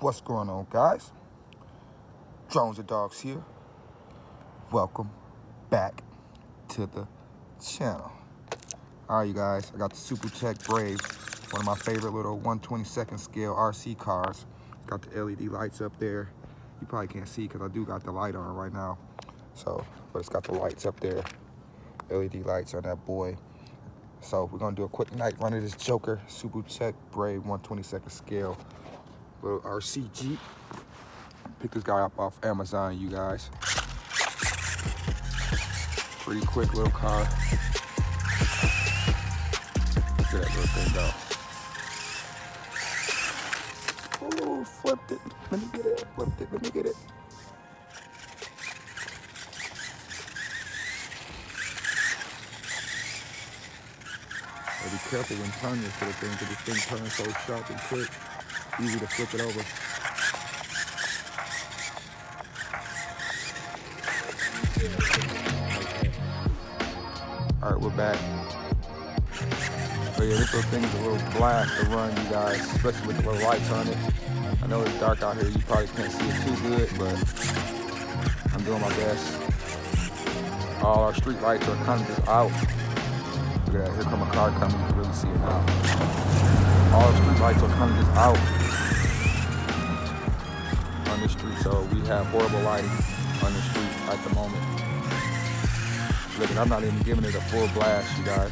What's going on, guys? Drones and Dogs here. Welcome back to the channel. Alright, you guys, I got the Subotech Brave, one of my favorite little 1/22nd scale RC cars. It's got the LED lights up there. You probably can't see because I do got the light on right now. But it's got the lights up there. LED lights on that boy. So we're gonna do a quick night run of this Joker Subotech Brave 1/22nd scale little RC Jeep. Pick this guy up off Amazon, you guys. Pretty quick little car. Look at that little thing go. Oh, flipped it. Let me get it. Flipped it. Let me get it. Be careful when turning this little thing because this thing turns so sharp and quick. Easy to flip it over. Alright, we're back. So yeah, this little thing is a little blast to run, you guys, especially with the little lights on it. I know it's dark out here, you probably can't see it too good, but I'm doing my best. All our street lights are kind of just out. Look at that, here come a car coming, you can really see it now. All our street lights are kind of just out on the street, so we have horrible lighting on the street at the moment. Look, I'm not even giving it a full blast, you guys.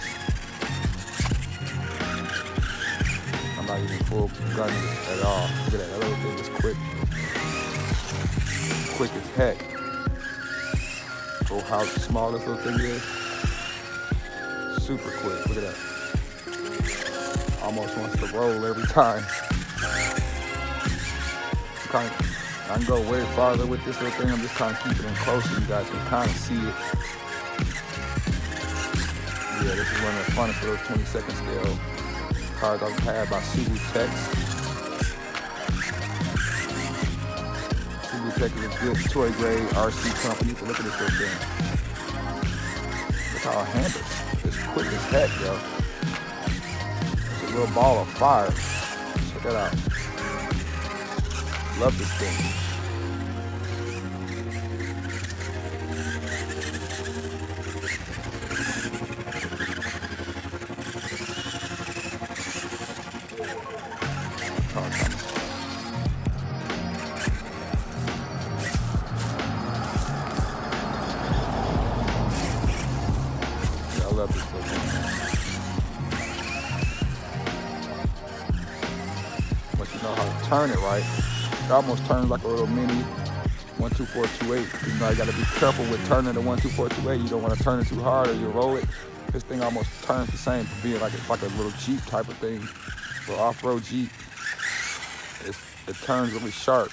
I'm not even full gunning it at all. Look at that, that little thing is quick. Quick as heck. Oh, how small this little thing is. Super quick, look at that. Almost wants to roll every time. I can go way farther with this little thing. I'm just kind of keeping it close so you guys can kind of see it. Yeah, this is one of the funnest little 22nd scale cars I've had by Subotech. Subotech is a good toy grade RC company. So look at this little thing. Look how it handles. It's quick as heck, yo. It's a little ball of fire. Check that out. Love this thing. I love this thing. Once you know how to turn it right, it almost turns like a little mini 12428. You know, you gotta be careful with turning the 12428. You don't want to turn it too hard or you roll it. This thing almost turns the same for being like it's like a little Jeep type of thing. For off-road Jeep. It turns really sharp.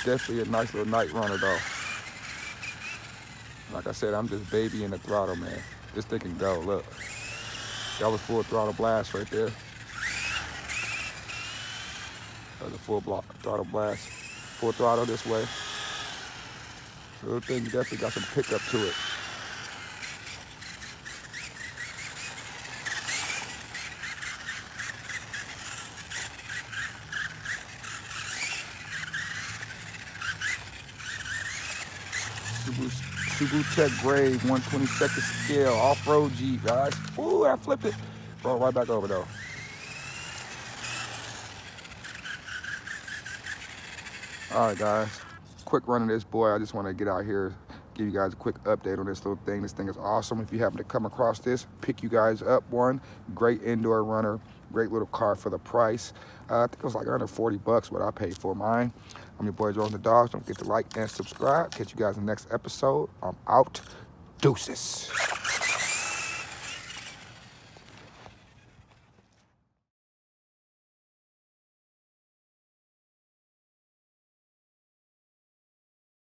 Definitely a nice little night runner though. Like I said, I'm just babying the throttle, man. This thing can go, look. That was full throttle blast right there. That was a full throttle blast. Full throttle this way. So the thing definitely got some pickup to it. Subotech Brave 1/22nd scale off-road Jeep, guys. Ooh, I flipped it. Roll right back over though. All right, guys. Quick run of this boy. I just want to get out here, give you guys a quick update on this little thing. This thing is awesome. If you happen to come across this, pick you guys up one. Great indoor runner. Great little car for the price. I think it was like under 40 bucks what I paid for mine. I'm your boy Drones and Dogs. Don't forget to like and subscribe. Catch you guys in the next episode. I'm out. Deuces.